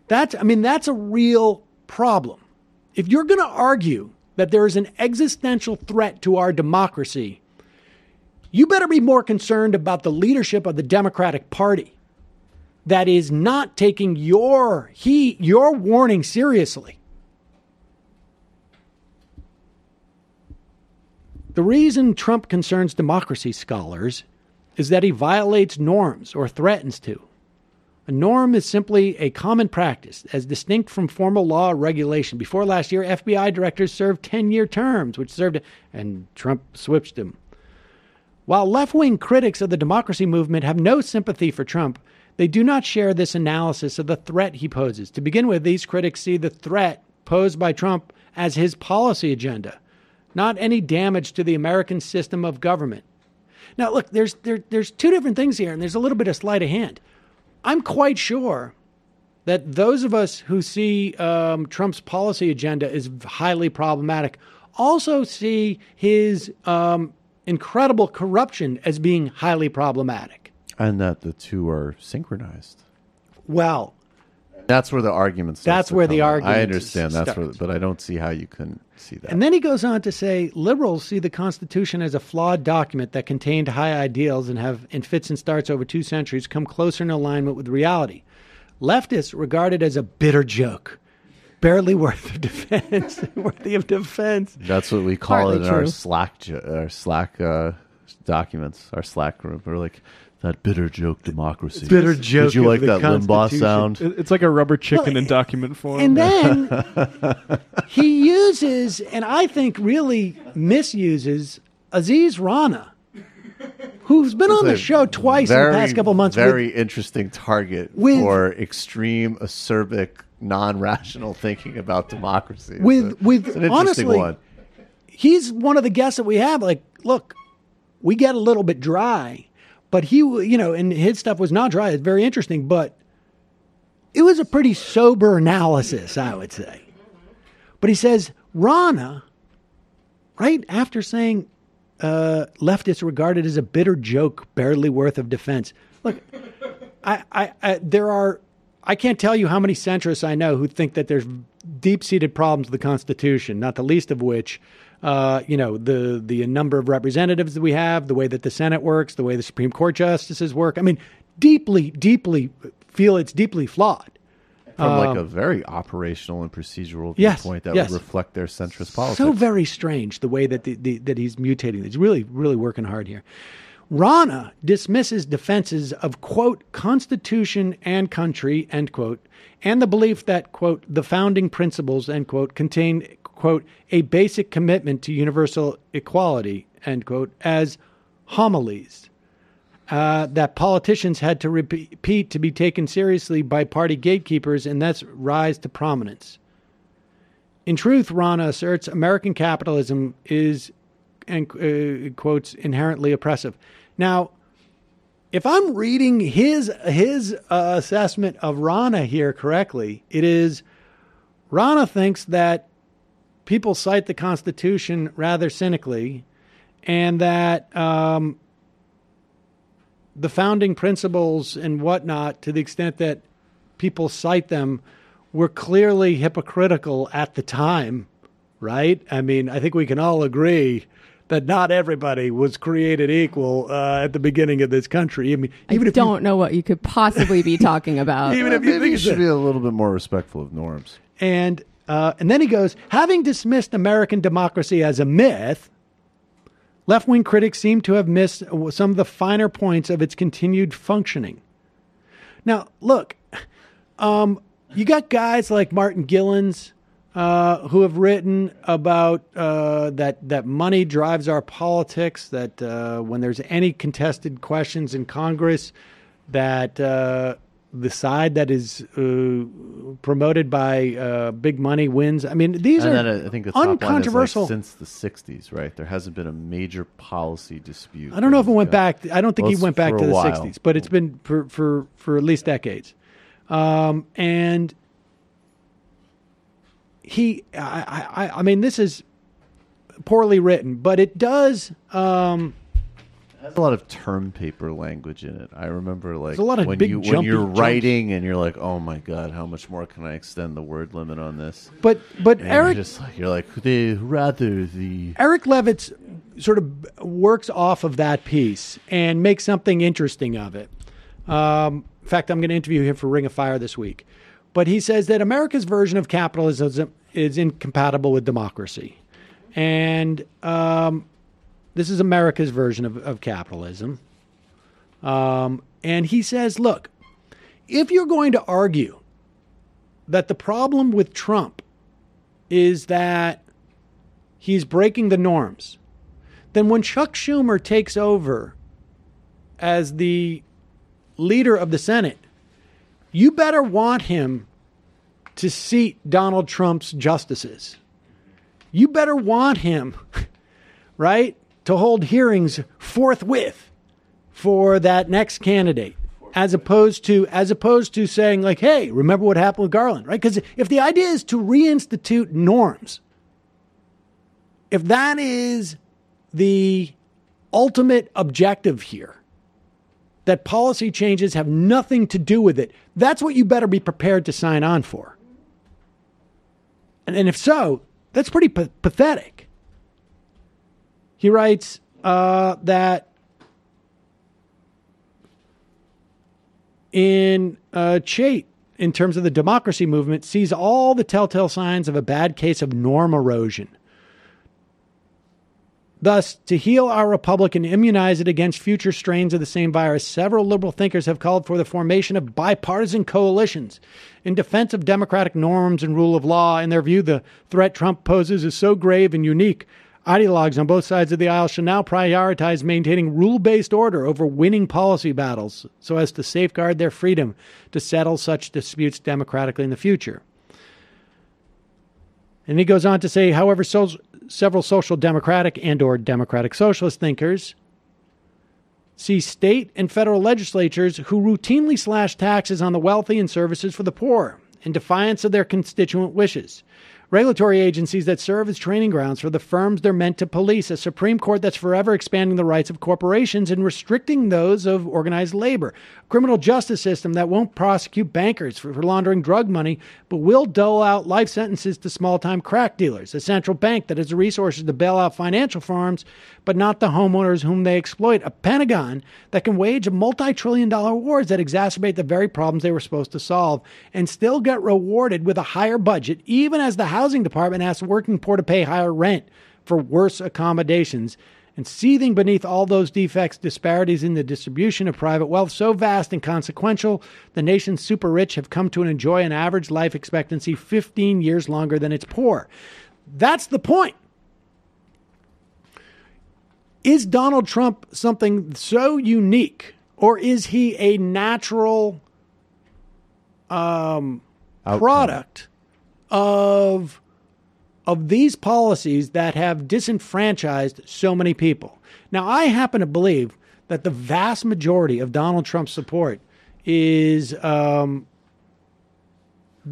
That's a real problem. If you're going to argue that there is an existential threat to our democracy, you better be more concerned about the leadership of the Democratic Party that is not taking your warning seriously. The reason Trump concerns democracy scholars is that he violates norms or threatens to. A norm is simply a common practice, as distinct from formal law or regulation. Before last year, FBI directors served 10-year terms, and Trump switched them. While left-wing critics of the democracy movement have no sympathy for Trump, they do not share this analysis of the threat he poses. To begin with, these critics see the threat posed by Trump as his policy agenda, not any damage to the American system of government. Now, look, there's two different things here, and there's a little bit of sleight of hand. I'm quite sure that those of us who see Trump's policy agenda as highly problematic also see his incredible corruption as being highly problematic. And that the two are synchronized. Well, that's where the argument starts. That's where the argument I understand. But I don't see how you can see that. And then he goes on to say, liberals see the Constitution as a flawed document that contained high ideals and have, in fits and starts over 2 centuries, come closer in alignment with reality. Leftists regard it as a bitter joke, barely worthy of defense. That's what we call it in our Slack documents, our Slack group. We're like, that bitter joke democracy. Bitter joke. Did you like that Limbaugh sound? It's like a rubber chicken in document form. And then he uses, and I think really misuses, Aziz Rana, who's been on the show twice in the past couple months. Very interesting target for extreme acerbic non-rational thinking about democracy. With it's an interesting honestly, one. He's one of the guests that we have. Like, look, we get a little bit dry, but he, and his stuff was not dry. It's very interesting, but it was a pretty sober analysis, I would say. But he says, Rana, right after saying leftists regarded as a bitter joke, barely worth of defense. Look, I can't tell you how many centrists I know who think that there's deep-seated problems with the Constitution, not the least of which, the number of representatives that we have, the way that the Senate works, the way the Supreme Court justices work. I mean, deeply feel it's deeply flawed. From like a very operational and procedural viewpoint that would reflect their centrist politics. So very strange the way that that he's mutating. He's really, really working hard here. Rana dismisses defenses of, quote, Constitution and country, end quote, and the belief that, quote, the founding principles, end quote, contain, quote, a basic commitment to universal equality, end quote, as homilies. That politicians had to repeat to be taken seriously by party gatekeepers and thus rise to prominence. In truth, Rana asserts American capitalism is, and quotes, inherently oppressive. Now, if I'm reading his assessment of Rana here correctly, it is Rana thinks that people cite the Constitution rather cynically, and that the founding principles and whatnot, to the extent that people cite them, were clearly hypocritical at the time, right? I mean, I think we can all agree that not everybody was created equal at the beginning of this country. I mean, even I don't know what you could possibly be talking about. Even if you think you should be a little bit more respectful of norms. And then he goes, having dismissed American democracy as a myth, left-wing critics seem to have missed some of the finer points of its continued functioning. Now, look, you got guys like Martin Gillens who have written about that money drives our politics, that when there's any contested questions in Congress, that the side that is promoted by big money wins. I mean, these are I think the top uncontroversial. Line is like since the 60s, right? There hasn't been a major policy dispute. I don't know if it went back. I don't think he went back to the while. 60s, but it's been for at least decades. And I mean, this is poorly written, but it does. It has a lot of term paper language in it. I remember, like, a lot of when you're writing and you're like, oh my god, how much more can I extend the word limit on this? But and Eric, you're like Eric Levitz sort of works off of that piece and makes something interesting of it. In fact, I'm going to interview him for Ring of Fire this week. But he says that America's version of capitalism is incompatible with democracy. And this is America's version of capitalism. And he says, look, if you're going to argue that the problem with Trump is that he's breaking the norms, then when Chuck Schumer takes over as the leader of the Senate, you better want him to seat Donald Trump's justices. You better want him, right, to hold hearings forthwith for that next candidate, as opposed to saying, like, hey, remember what happened with Garland, right? Because if the idea is to reinstitute norms, if that is the ultimate objective here, that policy changes have nothing to do with it, that's what you better be prepared to sign on for. And if so, that's pretty pathetic. He writes that in Chait, in terms of the democracy movement, sees all the telltale signs of a bad case of norm erosion. Thus, to heal our republic and immunize it against future strains of the same virus, several liberal thinkers have called for the formation of bipartisan coalitions in defense of democratic norms and rule of law. In their view, the threat Trump poses is so grave and unique, Ideologues on both sides of the aisle shall now prioritize maintaining rule-based order over winning policy battles so as to safeguard their freedom to settle such disputes democratically in the future. And he goes on to say, however, several social democratic and or democratic socialist thinkers see state and federal legislatures who routinely slash taxes on the wealthy and services for the poor in defiance of their constituent wishes. Regulatory agencies that serve as training grounds for the firms they're meant to police, a Supreme Court that's forever expanding the rights of corporations and restricting those of organized labor, a criminal justice system that won't prosecute bankers for laundering drug money, but will dole out life sentences to small-time crack dealers, a central bank that has the resources to bail out financial firms, but not the homeowners whom they exploit, a Pentagon that can wage multi-trillion-dollar wars that exacerbate the very problems they were supposed to solve and still get rewarded with a higher budget, even as the housing department asks working poor to pay higher rent for worse accommodations. And seething beneath all those defects, disparities in the distribution of private wealth so vast and consequential, the nation's super rich have come to enjoy an average life expectancy 15 years longer than its poor. That's the point. Is Donald Trump something so unique, or is he a natural product of these policies that have disenfranchised so many people? Now, I happen to believe that the vast majority of Donald Trump's support is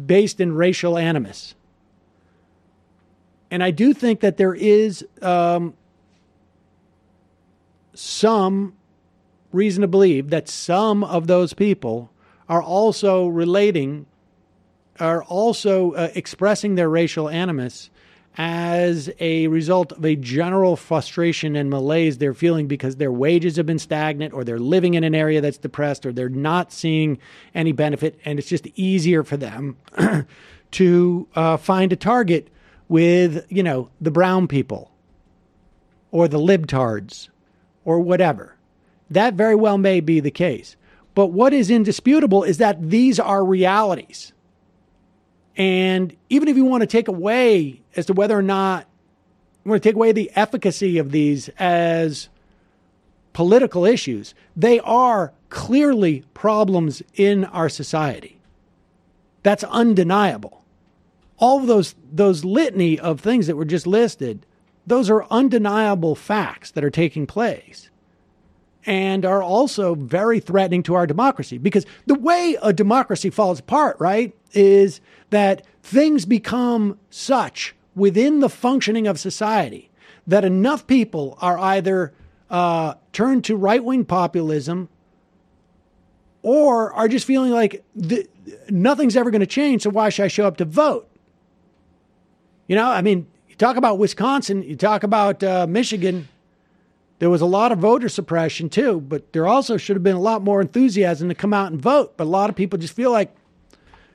based in racial animus. And I do think that there is some reason to believe that some of those people are also expressing their racial animus as a result of a general frustration and malaise they're feeling because their wages have been stagnant, or they're living in an area that's depressed, or they're not seeing any benefit, and it's just easier for them to find a target with, the brown people or the libtards or whatever. That very well may be the case. But what is indisputable is that these are realities. And even if you want to take away as to whether or not you want to take away the efficacy of these as political issues, they are clearly problems in our society. That's undeniable. All of those litany of things that were just listed, those are undeniable facts that are taking place and are also very threatening to our democracy, because the way a democracy falls apart, right, is that things become such within the functioning of society that enough people are either turned to right-wing populism or are just feeling like nothing's ever going to change, so why should I show up to vote? You talk about Wisconsin, you talk about Michigan. There was a lot of voter suppression too, but there also should have been a lot more enthusiasm to come out and vote. But a lot of people just feel like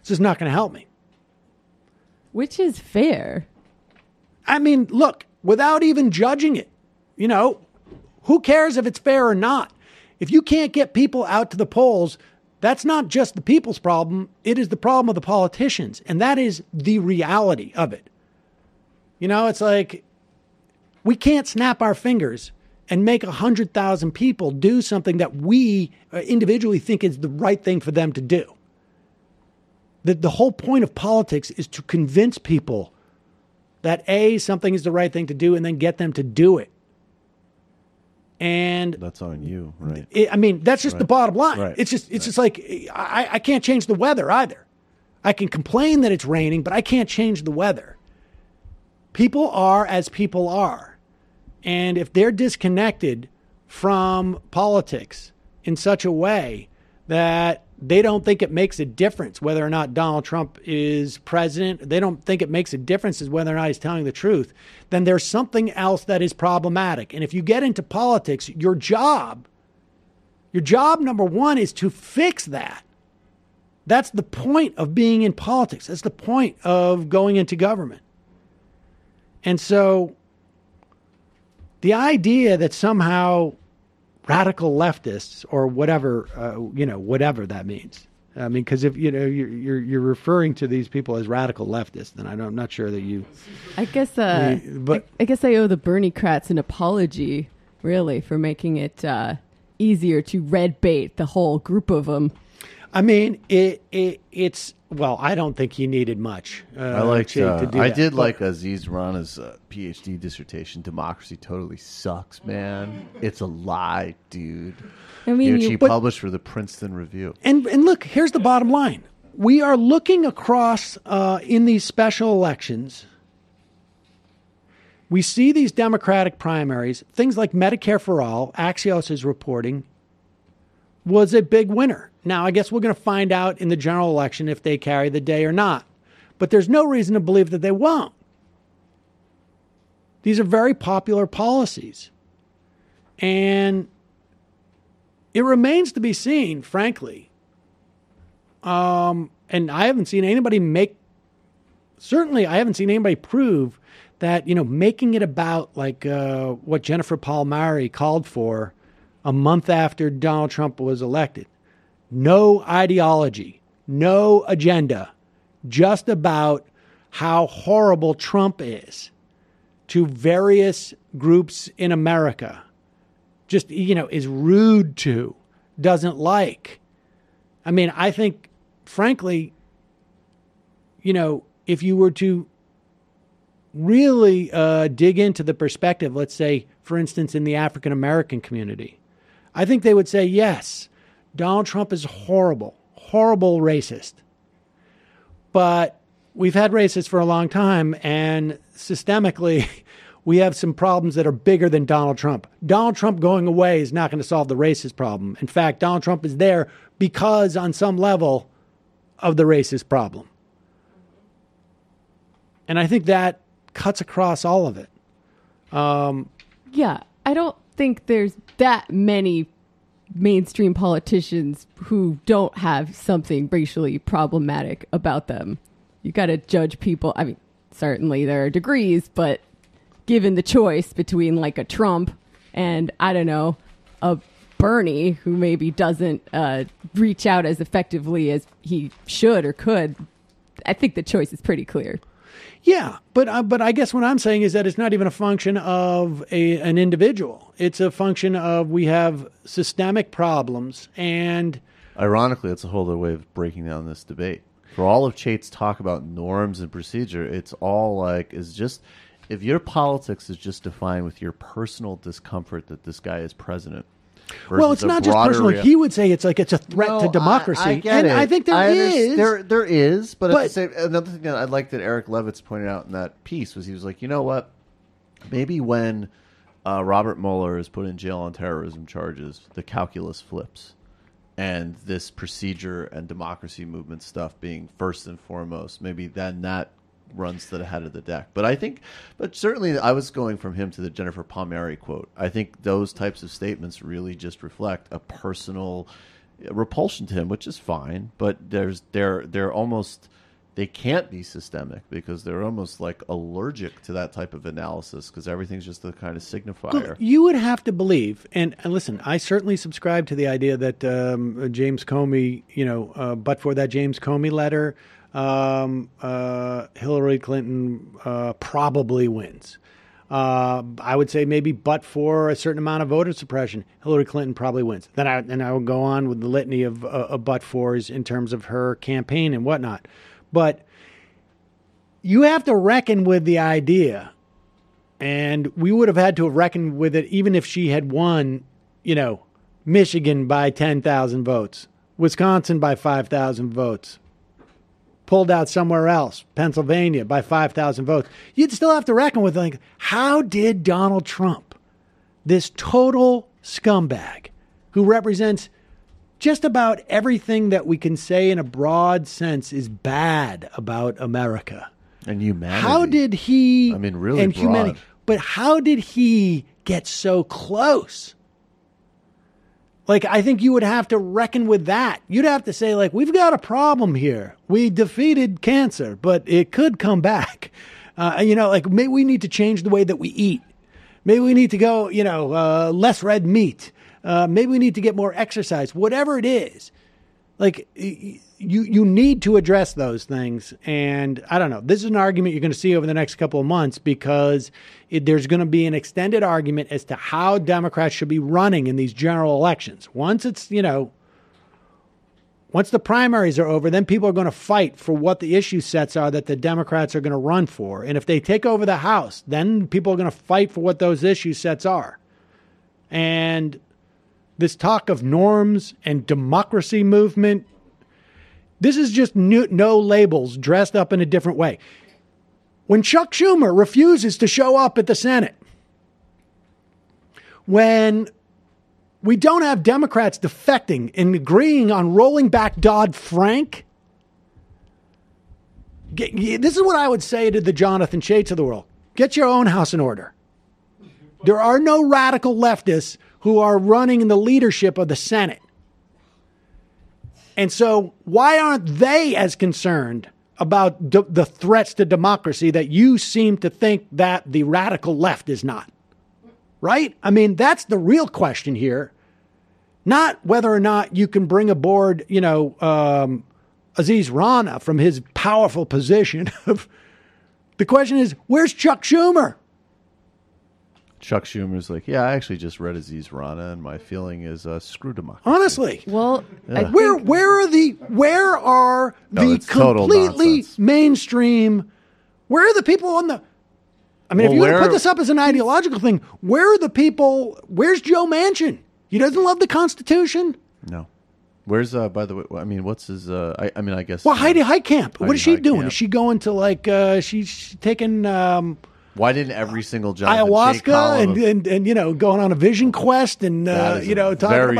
this is not going to help me. Which is fair. Look, without even judging it, who cares if it's fair or not? If you can't get people out to the polls, that's not just the people's problem. It is the problem of the politicians. And that is the reality of it. It's like we can't snap our fingers and make 100,000 people do something that we individually think is the right thing for them to do. The whole point of politics is to convince people that something is the right thing to do, and then get them to do it. And that's on you, right? That's just the bottom line. Right. It's just like I can't change the weather either. I can complain that it's raining, but I can't change the weather. People are as people are. And if they're disconnected from politics in such a way that they don't think it makes a difference whether or not Donald Trump is president, they don't think it makes a difference as whether or not he's telling the truth, then there's something else that is problematic. And if you get into politics, your job number one is to fix that. That's the point of being in politics. That's the point of going into government. And so the idea that somehow radical leftists or whatever, whatever that means, I mean, because if you're referring to these people as radical leftists, then I'm not sure that you. I guess. I guess I owe the Bernie-crats an apology, really, for making it easier to red bait the whole group of them. I mean, it's well. I don't think he needed much. I liked. to do I that. did But- like Aziz Rana's PhD dissertation. Democracy totally sucks, man. It's a lie, dude. I mean, she published for the Princeton Review. And look, here's the bottom line: we are looking across in these special elections. We see these Democratic primaries, things like Medicare for All. Axios is reporting was a big winner. Now, I guess we're going to find out in the general election if they carry the day or not. But there's no reason to believe that they won't. These are very popular policies. And it remains to be seen, frankly. And I haven't seen anybody certainly I haven't seen anybody prove that, making it about like what Jennifer Palmieri called for a month after Donald Trump was elected. No ideology, no agenda, just about how horrible Trump is to various groups in America. Just, is rude to, doesn't like. I mean, I think, frankly, if you were to really dig into the perspective, let's say, for instance, in the African American community, I think they would say, yes, Donald Trump is horrible, horrible racist. But we've had racists for a long time, and systemically, we have some problems that are bigger than Donald Trump. Donald Trump going away is not going to solve the racist problem. In fact, Donald Trump is there because, on some level, of the racist problem. And I think that cuts across all of it. Yeah, I don't think there's that many mainstream politicians who don't have something racially problematic about them. You got to judge people. I mean, certainly there are degrees, but given the choice between like a Trump and, I don't know, a Bernie who maybe doesn't reach out as effectively as he should or could, I think the choice is pretty clear. Yeah, but I guess what I'm saying is that it's not even a function of an individual. It's a function of we have systemic problems, and ironically, that's a whole other way of breaking down this debate. For all of Chait's talk about norms and procedure, it's all like if your politics is just defined with your personal discomfort that this guy is president. Well, it's not just personal. He would say it's a threat to democracy. I get it. I think there is. There is. But at the same, another thing that I like that Eric Levitz pointed out in that piece was he was like, you know what? Maybe when Robert Mueller is put in jail on terrorism charges, the calculus flips. And this procedure and democracy movement stuff being first and foremost, maybe then that runs to the head of the deck. But certainly I was going from him to the Jennifer Palmieri quote. I think those types of statements really just reflect a personal repulsion to him, which is fine, but they're almost, they can't be systemic because they're almost like allergic to that type of analysis because everything's just a kind of signifier. Look, you would have to believe, and listen, I certainly subscribe to the idea that James Comey, but for that James Comey letter, Hillary Clinton probably wins. I would say maybe but for a certain amount of voter suppression, Hillary Clinton probably wins. Then I will go on with the litany of but fors in terms of her campaign and whatnot. But you have to reckon with the idea, and we would have had to have reckoned with it even if she had won, Michigan by 10,000 votes, Wisconsin by 5,000 votes, pulled out somewhere else, Pennsylvania, by 5,000 votes. You'd still have to reckon with, like, how did Donald Trump, this total scumbag who represents just about everything that we can say in a broad sense is bad about America. And humanity. How did he... I mean, really and broad. humanity. But how did he get so close? Like, I think you would have to reckon with that. You'd have to say, like, we've got a problem here. We defeated cancer, but it could come back. Maybe we need to change the way that we eat. Maybe we need to go, less red meat. Maybe we need to get more exercise. Whatever it is. Like, you need to address those things. And I don't know. This is an argument you're going to see over the next couple of months because there's going to be an extended argument as to how Democrats should be running in these general elections. Once the primaries are over, then people are going to fight for what the issue sets are that the Democrats are going to run for. And if they take over the House, then people are going to fight for what those issue sets are. And this talk of norms and democracy movement, this is just no labels dressed up in a different way. When Chuck Schumer refuses to show up at the Senate, when we don't have Democrats defecting and agreeing on rolling back Dodd-Frank, this is what I would say to the Jonathan Chaits of the world. Get your own house in order. There are no radical leftists who are running in the leadership of the Senate. And so why aren't they as concerned about the threats to democracy that you seem to think that the radical left is not? Right? I mean, that's the real question here. Not whether or not you can bring aboard, Aziz Rana from his powerful position. The question is, where's Chuck Schumer? Chuck Schumer's like, yeah, I actually just read Aziz Rana, and my feeling is screw democracy. Honestly, well, yeah. where are the completely mainstream? Where are the people on the? I mean, if you want to put this up as an ideological thing, where are the people? Where's Joe Manchin? He doesn't love the Constitution. No. Where's by the way? I mean, what's his? I guess. Well, Heidi Heitkamp. What is she doing? Heitkamp. Is she going to she's taking? Why didn't every single Jonathan ayahuasca and going on a vision quest and talking about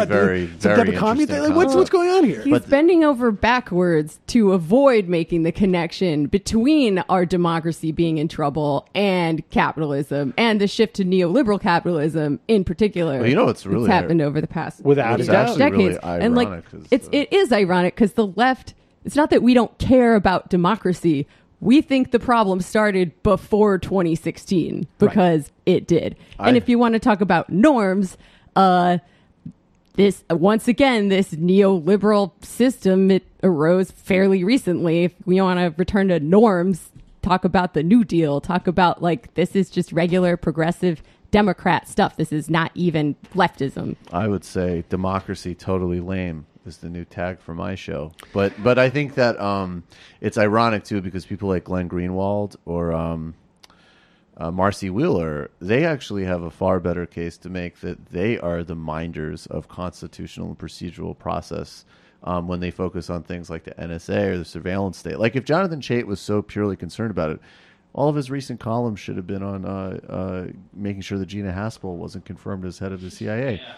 some type of comedy? Like, what's going on here? He's bending over backwards to avoid making the connection between our democracy being in trouble and capitalism and the shift to neoliberal capitalism in particular. Well, it's really happened over the past without a doubt decades. Really and it is ironic because the left. It's not that we don't care about democracy. We think the problem started before 2016 because it did. And if you want to talk about norms, this neoliberal system, it arose fairly recently. If we want to return to norms, talk about the New Deal, talk about this is just regular progressive Democrat stuff. This is not even leftism. I would say democracy totally lame is the new tag for my show. But I think that it's ironic too because people like Glenn Greenwald or Marcy Wheeler, they actually have a far better case to make that they are the minders of constitutional and procedural process when they focus on things like the NSA or the surveillance state. Like if Jonathan Chait was so purely concerned about it, all of his recent columns should have been on making sure that Gina Haspel wasn't confirmed as head of the CIA. Yeah.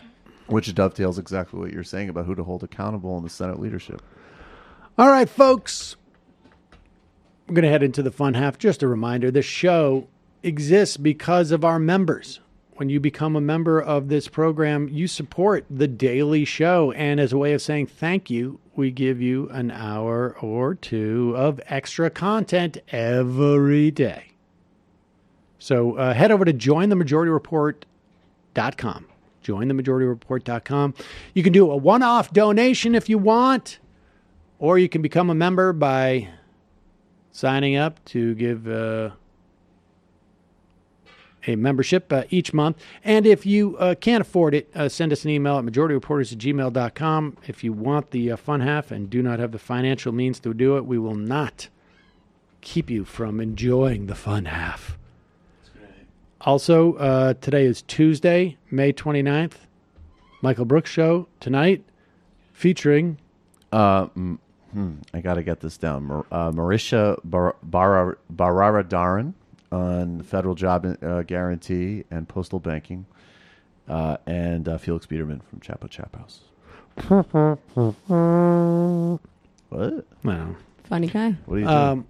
Which dovetails exactly what you're saying about who to hold accountable in the Senate leadership. All right, folks. We're going to head into the fun half. Just a reminder, this show exists because of our members. When you become a member of this program, you support the daily show. And as a way of saying thank you, we give you an hour or two of extra content every day. So head over to jointhemajorityreport.com. JoinTheMajorityReport.com. You can do a one-off donation if you want, or you can become a member by signing up to give a membership each month. And if you can't afford it, send us an email at majorityreporters@gmail.com. If you want the fun half and do not have the financial means to do it, we will not keep you from enjoying the fun half. Also, today is Tuesday, May 29th. Michael Brooks Show tonight featuring... I got to get this down. Marisha Bararadaran on federal job guarantee and postal banking. And Felix Biederman from Chapo Chap House. What? Well, funny guy. What are you doing?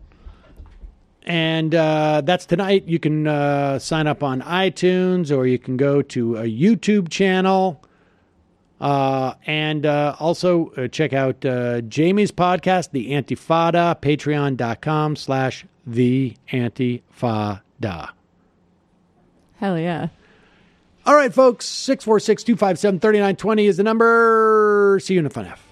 And that's tonight. You can sign up on iTunes or you can go to a YouTube channel. And also check out Jamie's podcast, The Antifada, patreon.com/The Antifada. Hell yeah. All right, folks. 646-257-3920 is the number. See you in the fun half.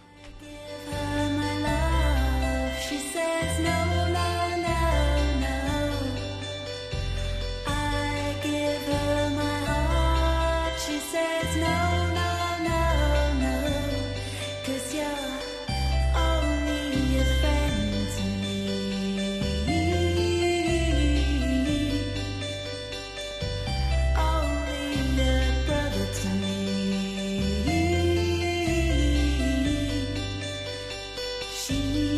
She